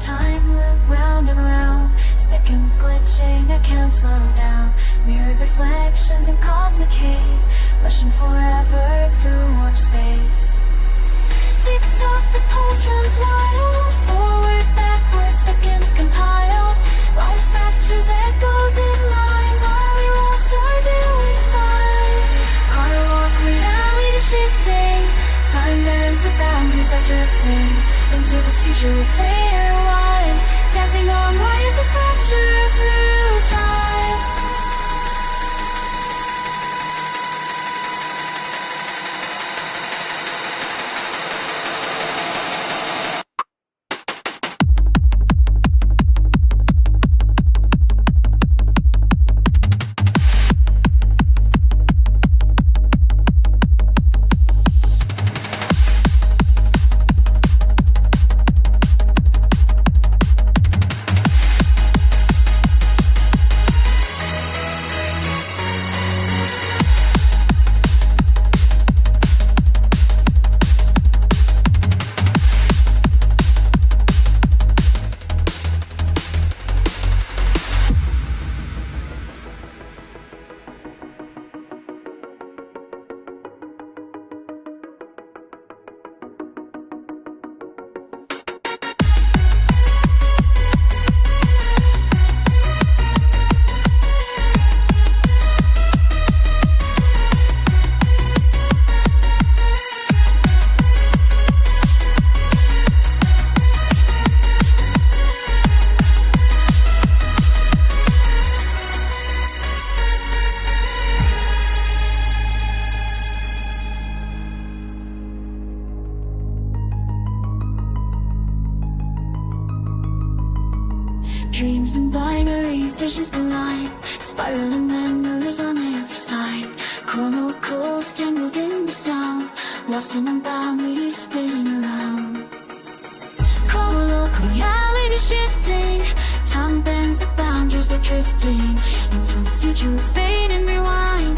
time loop round and round. Seconds glitching, I can't slow down. Mirrored reflections in cosmic haze, rushing forever through warp space. Tick-tock, the pulse runs wild. Forward, backward, seconds compiled. Life fractures, echoes in line. While we lost our daily fight. ChronoLock, reality shifting. Time bends, the boundaries are drifting. Into the future we fade and rewind. Dancing on, why is the fracture through time? Dreams and binary visions collide, spiraling memories on every side. Chrono coils tangled in the sound, lost and unbound we spin around. ChronoLock, reality shifting. Time bends, the boundaries are drifting. Into the future we fade and rewind.